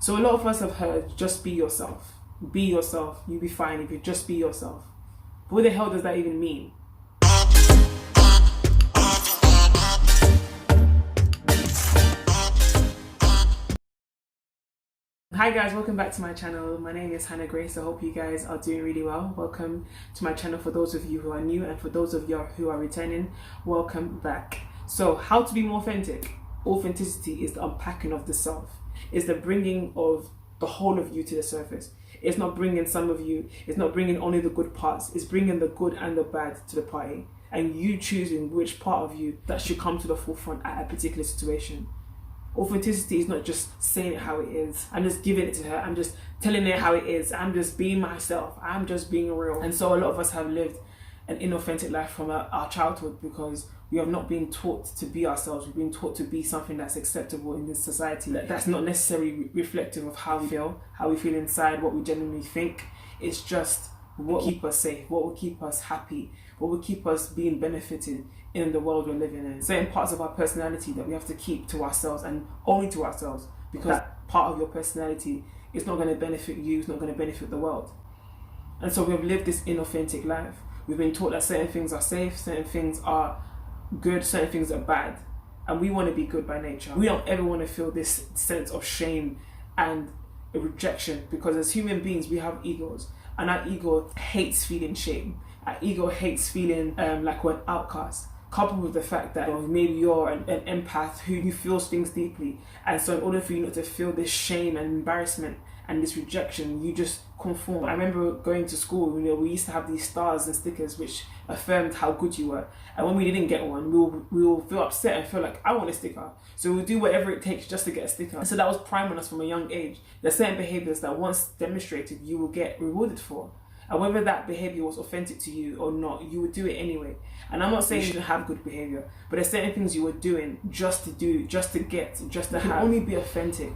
So a lot of us have heard, just be yourself. Be yourself, you'll be fine if you just be yourself. But what the hell does that even mean? Hi guys, welcome back to my channel. My name is Hannah Grace. I hope you guys are doing really well. Welcome to my channel for those of you who are new, and for those of you who are returning, welcome back. So how to be more authentic? Authenticity is the unpacking of the self. It's the bringing of the whole of you to the surface. It's not bringing some of you, it's not bringing only the good parts, it's bringing the good and the bad to the party, and you choosing which part of you that should come to the forefront at a particular situation. Authenticity is not just saying it how it is. I'm just giving it to her. I'm just telling her how it is. I'm just being myself. I'm just being real. And so a lot of us have lived an inauthentic life from our childhood because we have not been taught to be ourselves. We've been taught to be something that's acceptable in this society. That's not necessarily reflective of how we feel inside, what we genuinely think. It's just what will keep us safe, what will keep us happy, what will keep us being benefited in the world we're living in. Certain parts of our personality that we have to keep to ourselves and only to ourselves, because that part of your personality is not going to benefit you, it's not going to benefit the world. And so we've lived this inauthentic life. We've been taught that certain things are safe, certain things are good, certain things are bad, and we want to be good by nature. We don't ever want to feel this sense of shame and a rejection, because as human beings we have egos, and our ego hates feeling shame. Our ego hates feeling like we're an outcast, coupled with the fact that maybe you're an empath who feels things deeply, and so in order for you not to feel this shame and embarrassment and this rejection, you just conform. I remember going to school, we used to have these stars and stickers which affirmed how good you were, and when we didn't get one, we will feel upset and feel like, I want a sticker, so we'll do whatever it takes just to get a sticker. And so that was priming us from a young age. There's certain behaviors that once demonstrated you will get rewarded for, and whether that behavior was authentic to you or not, you would do it anyway. And I'm not saying you shouldn't have good behavior, but there's certain things you were doing just to do, just to get, just to have. We can only be authentic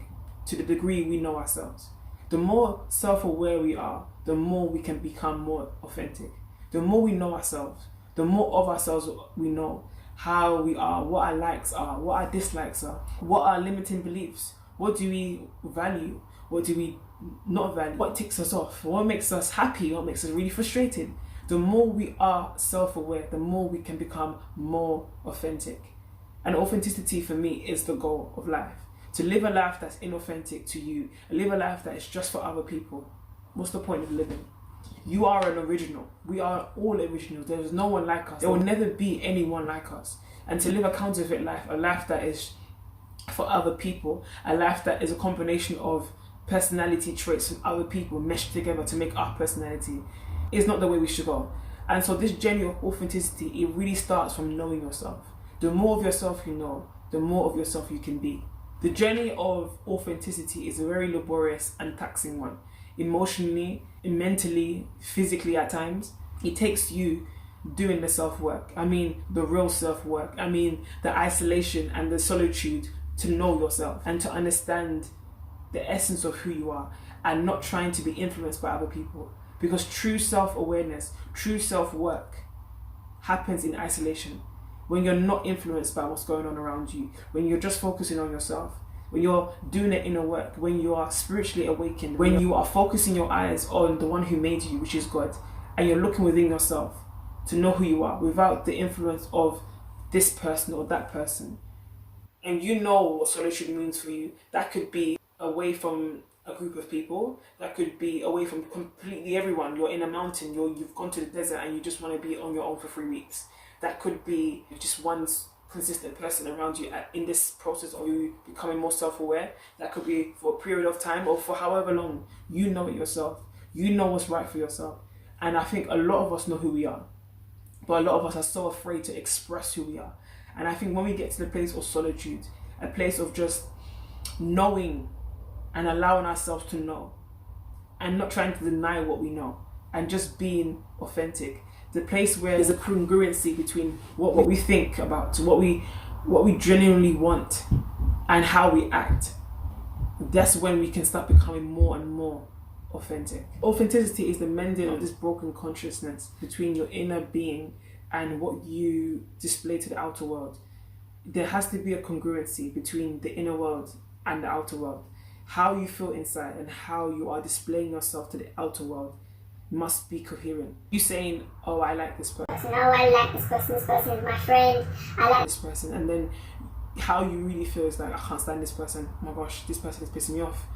to the degree we know ourselves. The more self-aware we are, the more we can become more authentic. The more we know ourselves, the more of ourselves we know, how we are, what our likes are, what our dislikes are, what our limiting beliefs, what do we value, what do we not value, what ticks us off, what makes us happy, what makes us really frustrated. The more we are self-aware, the more we can become more authentic. And authenticity for me is the goal of life. To live a life that's inauthentic to you, live a life that is just for other people. What's the point of living? You are an original. We are all originals. There is no one like us. There will never be anyone like us. And to live a counterfeit life, a life that is for other people, a life that is a combination of personality traits from other people meshed together to make our personality, is not the way we should go. And so this journey of authenticity, it really starts from knowing yourself. The more of yourself you know, the more of yourself you can be. The journey of authenticity is a very laborious and taxing one. Emotionally, mentally, physically at times. It takes you doing the self-work. I mean the real self-work. I mean the isolation and the solitude to know yourself and to understand the essence of who you are, and not trying to be influenced by other people. Because true self-awareness, true self-work happens in isolation. When you're not influenced by what's going on around you, when you're just focusing on yourself, when you're doing the inner work, when you are spiritually awakened, when you are focusing your eyes on the one who made you, which is God, and you're looking within yourself to know who you are without the influence of this person or that person. And you know what solitude means for you. That could be away from a group of people, that could be away from completely everyone. You're in a mountain, you've gone to the desert and you just want to be on your own for 3 weeks. That could be just one consistent person around you in this process of you becoming more self-aware. That could be for a period of time or for however long. You know it yourself. You know what's right for yourself. And I think a lot of us know who we are, but a lot of us are so afraid to express who we are. And I think when we get to the place of solitude, a place of just knowing and allowing ourselves to know, and not trying to deny what we know, and just being authentic, the place where there's a congruency between what we think about, what we genuinely want, and how we act. That's when we can start becoming more and more authentic. Authenticity is the mending of this broken consciousness between your inner being and what you display to the outer world. There has to be a congruency between the inner world and the outer world. how you feel inside and how you are displaying yourself to the outer world must be coherent. You saying, oh, I like this person, oh, I like this person is my friend, I like this person, and then how you really feel is like, I can't stand this person, oh my gosh, this person is pissing me off.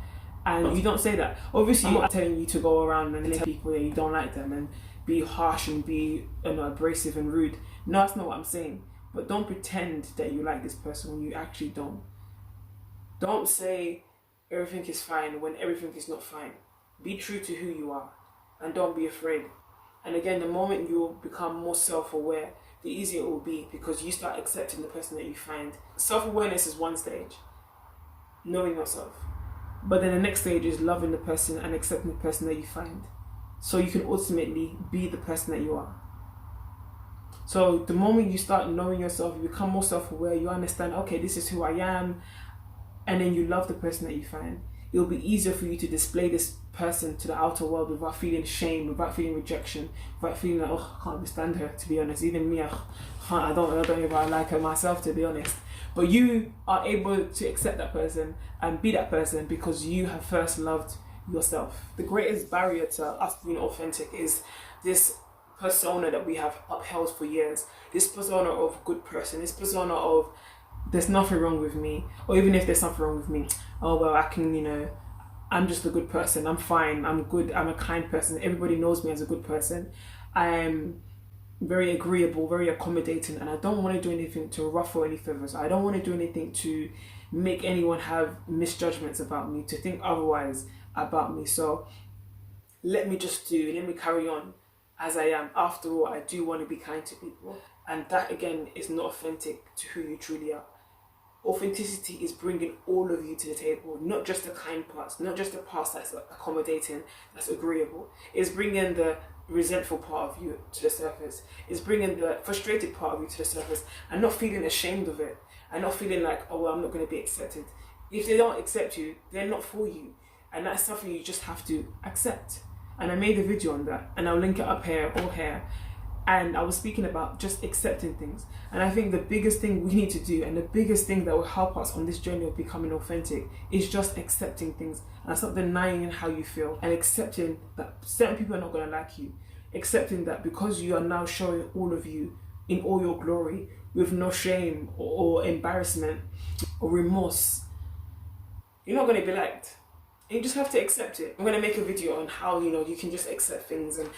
And you don't say that. Obviously, I'm not telling you to go around and tell people that you don't like them and be harsh and be abrasive and rude. No, that's not what I'm saying. But don't pretend that you like this person when you actually don't. Don't say everything is fine when everything is not fine. Be true to who you are and don't be afraid. And again, the moment you become more self-aware, the easier it will be, because you start accepting the person that you find. Self-awareness is one stage, knowing yourself. But then the next stage is loving the person and accepting the person that you find. So you can ultimately be the person that you are. So the moment you start knowing yourself, you become more self-aware, you understand, okay, this is who I am, and then you love the person that you find. It'll be easier for you to display this person to the outer world without feeling shame, without feeling rejection, without feeling like, oh, I can't understand her, to be honest. Even me, I don't even like her myself, to be honest. But you are able to accept that person and be that person because you have first loved yourself. The greatest barrier to us being authentic is this persona that we have upheld for years. This persona of good person, this persona of there's nothing wrong with me, or even if there's something wrong with me, oh well, I can, I'm just a good person, I'm fine, I'm good, I'm a kind person, everybody knows me as a good person, I'm very agreeable, very accommodating, and I don't want to do anything to ruffle any feathers. I don't want to do anything to make anyone have misjudgments about me, to think otherwise about me. So let me carry on as I am. After all, I do want to be kind to people, and that again is not authentic to who you truly are. Authenticity is bringing all of you to the table, not just the kind parts, not just the parts that's accommodating, that's agreeable. It's bringing the resentful part of you to the surface. It's bringing the frustrated part of you to the surface, and not feeling ashamed of it, and not feeling like, oh well, I'm not going to be accepted. If they don't accept you, they're not for you, and that's something you just have to accept. And I made a video on that, and I'll link it up here or here. And I was speaking about just accepting things. And I think the biggest thing we need to do, and the biggest thing that will help us on this journey of becoming authentic, is just accepting things. And that's not denying how you feel, and accepting that certain people are not going to like you. Accepting that because you are now showing all of you in all your glory, with no shame or embarrassment or remorse, you're not going to be liked. You just have to accept it. I'm going to make a video on how, you can just accept things and,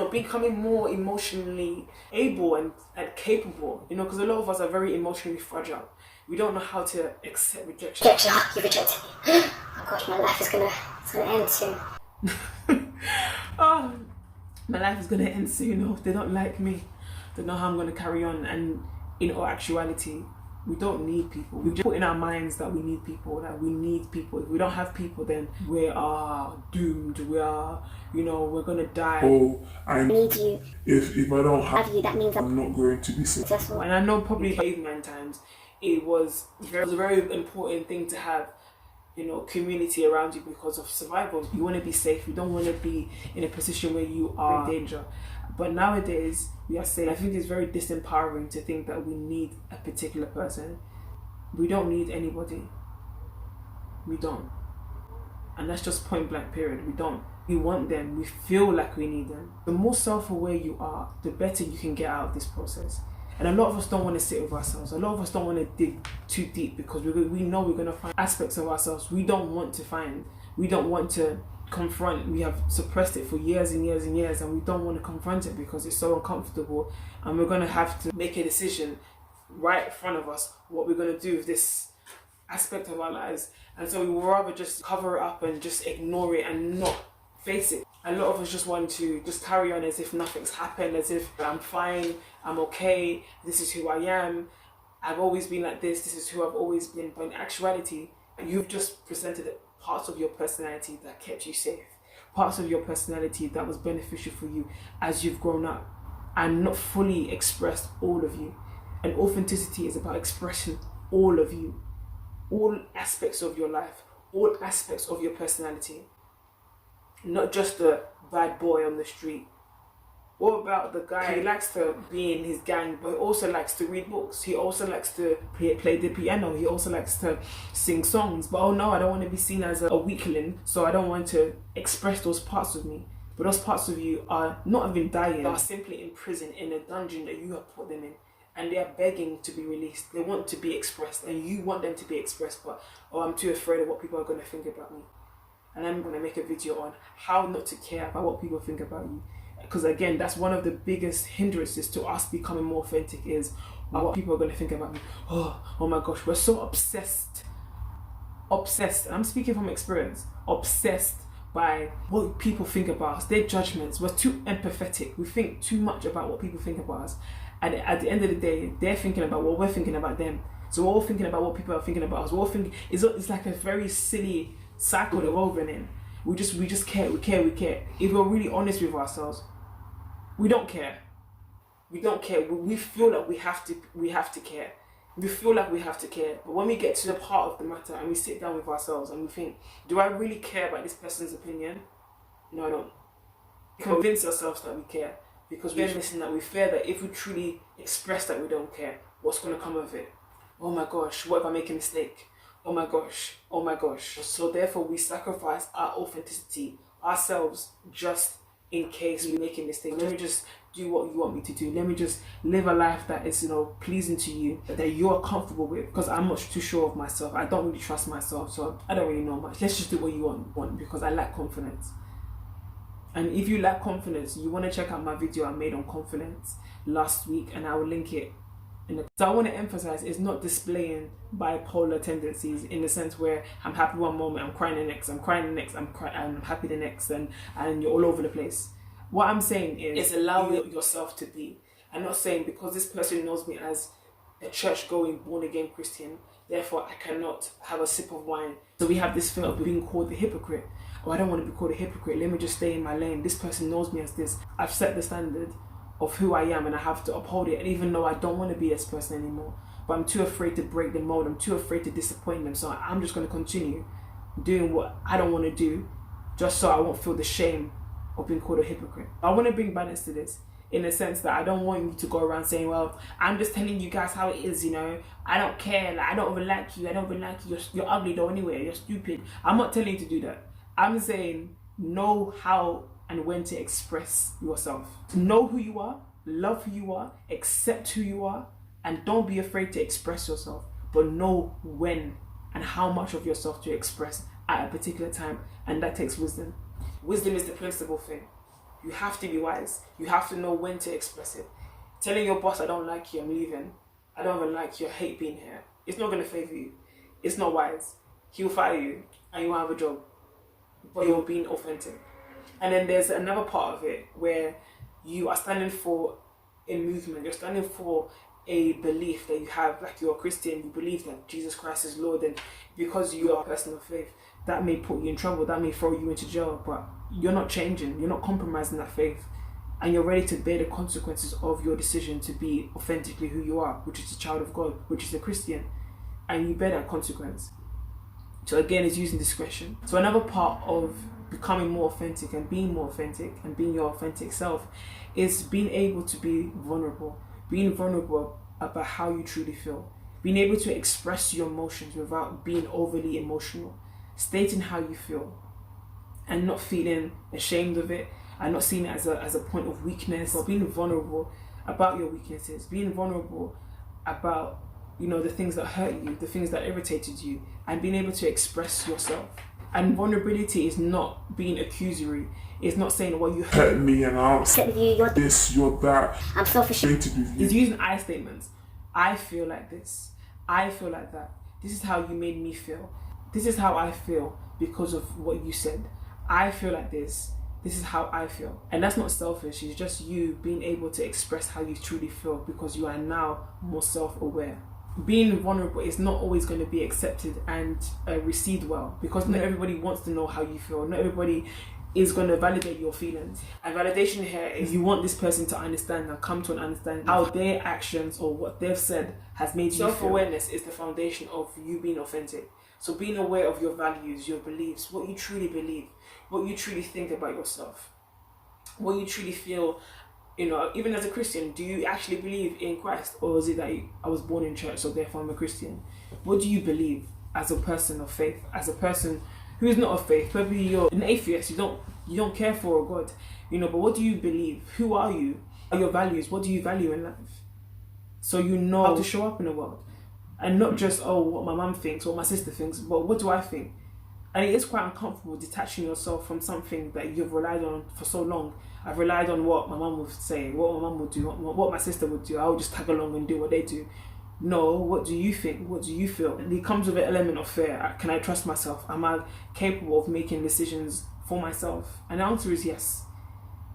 becoming more emotionally able and capable, because a lot of us are very emotionally fragile. We don't know how to accept rejection. You rejected me. Oh gosh, my life is gonna end soon. Oh, my life is going to end soon. If they don't like me, they know how I'm going to carry on. And in all actuality, we don't need people. We just put in our minds that we need people, If we don't have people, then we are doomed. We are, we're going to die. Oh, I need you. If I don't have you, that means I'm not going to be successful. And I know probably caveman times, it was a very important thing to have, community around you because of survival. You want to be safe. You don't want to be in a position where you are in danger. But nowadays, we are safe. I think it's very disempowering to think that we need a particular person. We don't need anybody. We don't. And that's just point blank period. We don't. We want them. We feel like we need them. The more self-aware you are, the better you can get out of this process. And a lot of us don't want to sit with ourselves. A lot of us don't want to dig too deep because we know we're going to find aspects of ourselves we don't want to find. We don't want to confront. We have suppressed it for years and years and years, and we don't want to confront it because it's so uncomfortable, and we're going to have to make a decision right in front of us what we're going to do with this aspect of our lives. And so we would rather just cover it up and just ignore it and not face it. A lot of us just want to just carry on as if nothing's happened, as if I'm fine, I'm okay, this is who I am, I've always been like this is who I've always been. But in actuality, you've just presented parts of your personality that kept you safe, parts of your personality that was beneficial for you as you've grown up, and not fully expressed all of you. And authenticity is about expressing all of you, all aspects of your life, all aspects of your personality. Not just the bad boy on the street, What about the guy who likes to be in his gang but also likes to read books? He also likes to play the piano. He also likes to sing songs. But oh no, I don't want to be seen as a weakling, so I don't want to express those parts of me. But those parts of you are not even dying. They are simply in prison, in a dungeon that you have put them in. And they are begging to be released. They want to be expressed, and you want them to be expressed, but oh, I'm too afraid of what people are going to think about me. And I'm going to make a video on how not to care about what people think about you. Because again, that's one of the biggest hindrances to us becoming more authentic, is what people are going to think about me. Oh my gosh, we're so obsessed, and I'm speaking from experience, obsessed by what people think about us, their judgments. We're too empathetic. We think too much about what people think about us. And at the end of the day, they're thinking about what we're thinking about them. So we're all thinking about what people are thinking about us. We're all thinking, it's like a very silly cycle that we're over in. We just care. If we're really honest with ourselves, we don't care. We don't care. We feel like we have to care. We feel like we have to care. But when we get to the heart of the matter and we sit down with ourselves and we think, do I really care about this person's opinion? No, I don't. Convince ourselves that we care, because we're missing that. We fear that if we truly express that we don't care, what's going to come of it? Oh my gosh, what if I make a mistake? Oh my gosh. So therefore we sacrifice our authenticity, ourselves, just in case we make a mistake. Let me just do what you want me to do. Let me just live a life that is, pleasing to you, that you're comfortable with, because I'm not too sure of myself. I don't really trust myself, so I don't really know much. Let's just do what you want, because I lack confidence. And if you lack confidence, you want to check out my video I made on confidence last week, and I will link it. So I want to emphasize, it's not displaying bipolar tendencies in the sense where I'm happy one moment, I'm crying the next, I'm happy the next, and you're all over the place. What I'm saying is allow yourself to be. I'm not saying because this person knows me as a church-going, born-again Christian, therefore I cannot have a sip of wine. So we have this fear of being called the hypocrite. Oh, I don't want to be called a hypocrite. Let me just stay in my lane. This person knows me as this. I've set the standard of who I am, and I have to uphold it. And even though I don't want to be this person anymore, but I'm too afraid to break the mold, I'm too afraid to disappoint them, so I'm just going to continue doing what I don't want to do, just so I won't feel the shame of being called a hypocrite. I want to bring balance to this, in the sense that I don't want you to go around saying, well, I'm just telling you guys how it is, I don't care, like, I don't even like you, you're ugly though anyway, you're stupid. I'm not telling you to do that. I'm saying know how and when to express yourself. Know who you are, love who you are, accept who you are, and don't be afraid to express yourself, but know when and how much of yourself to express at a particular time, and that takes wisdom. Wisdom is the principal thing. You have to be wise. You have to know when to express it. Telling your boss, I don't like you, I'm leaving, I don't even like you, I hate being here, it's not going to favor you. It's not wise. He'll fire you and you won't have a job, but you're being authentic. And then there's another part of it where you are standing for a movement, you're standing for a belief that you have, like you're a Christian, you believe that Jesus Christ is Lord, and because you are a person of faith, that may put you in trouble, that may throw you into jail, but you're not changing, you're not compromising that faith, and you're ready to bear the consequences of your decision to be authentically who you are, which is a child of God, which is a Christian, and you bear that consequence. So again, it's using discretion. So another part of becoming more authentic and being more authentic and being your authentic self is being able to be vulnerable. Being vulnerable about how you truly feel. Being able to express your emotions without being overly emotional. Stating how you feel and not feeling ashamed of it and not seeing it as a point of weakness, or being vulnerable about your weaknesses. Being vulnerable about the things that hurt you, the things that irritated you, and being able to express yourself. And vulnerability is not being accusory. It's not saying, well, you hurt me and I'll sit with you, you're this, you're that. I'm selfish. It's using I statements. I feel like this. I feel like that. This is how you made me feel. This is how I feel because of what you said. I feel like this. This is how I feel. And that's not selfish. It's just you being able to express how you truly feel because you are now more self-aware. Being vulnerable is not always going to be accepted and received well, because not everybody wants to know how you feel. Not everybody is going to validate your feelings. And validation here is you want this person to understand and come to an understanding how their actions or what they've said has made you feel. Self-awareness is the foundation of you being authentic. So being aware of your values, your beliefs, what you truly believe, what you truly think about yourself, what you truly feel You know, even as a Christian, do you actually believe in Christ? Or is it that I was born in church, so therefore I'm a Christian? What do you believe as a person of faith? As a person who is not of faith? Maybe you're an atheist, you don't care for a God, you know, but what do you believe? Who are you? What are your values? What do you value in life? So you know how to show up in the world. And not just, oh, what my mum thinks, what my sister thinks, but what do I think? And it is quite uncomfortable detaching yourself from something that you've relied on for so long. I've relied on what my mum would say, what my mum would do, what my sister would do. I would just tag along and do what they do. No, what do you think? What do you feel? And it comes with an element of fear. Can I trust myself? Am I capable of making decisions for myself? And the answer is yes.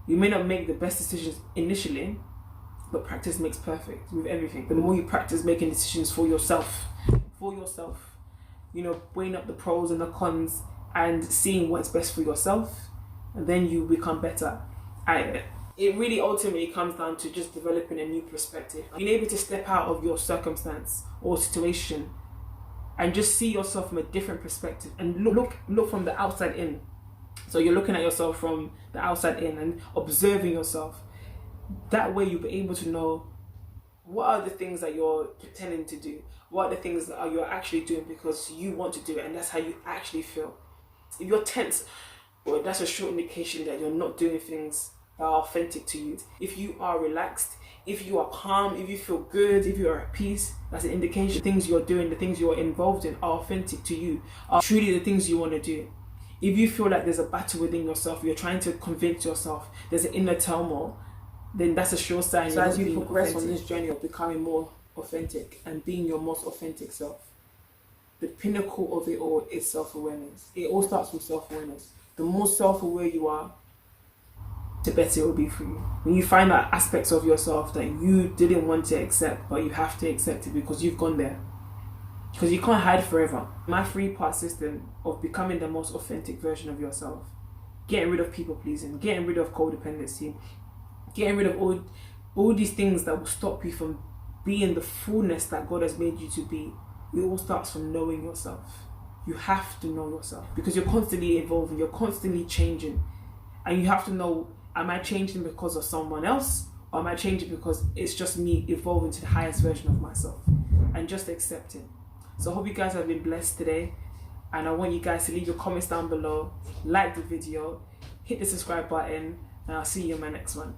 You may not make the best decisions initially, but practice makes perfect with everything. The more you practice making decisions for yourself, you know, weighing up the pros and the cons and seeing what's best for yourself, and then you become better at it. It really ultimately comes down to just developing a new perspective. Being able to step out of your circumstance or situation and just see yourself from a different perspective and look from the outside in. So you're looking at yourself from the outside in and observing yourself. That way you'll be able to know what are the things that you're pretending to do, what are the things that you're actually doing because you want to do it, and that's how you actually feel. If you're tense, well, that's a short indication that you're not doing things that are authentic to you. If you are relaxed, if you are calm, if you feel good, if you are at peace, that's an indication the things you're doing, the things you're involved in are authentic to you, are truly the things you want to do. If you feel like there's a battle within yourself, you're trying to convince yourself, there's an inner turmoil, then that's a sure sign. So as you progress on this journey of becoming more authentic and being your most authentic self, the pinnacle of it all is self-awareness. It all starts with self-awareness. The more self-aware you are, the better it will be for you. When you find out aspects of yourself that you didn't want to accept, but you have to accept it because you've gone there. Because you can't hide forever. My 3-part system of becoming the most authentic version of yourself, getting rid of people pleasing, getting rid of codependency, getting rid of all these things that will stop you from being the fullness that God has made you to be. It all starts from knowing yourself. You have to know yourself because you're constantly evolving, you're constantly changing. And you have to know, am I changing because of someone else? Or am I changing because it's just me evolving to the highest version of myself? And just accept it. So I hope you guys have been blessed today. And I want you guys to leave your comments down below, like the video, hit the subscribe button, and I'll see you in my next one.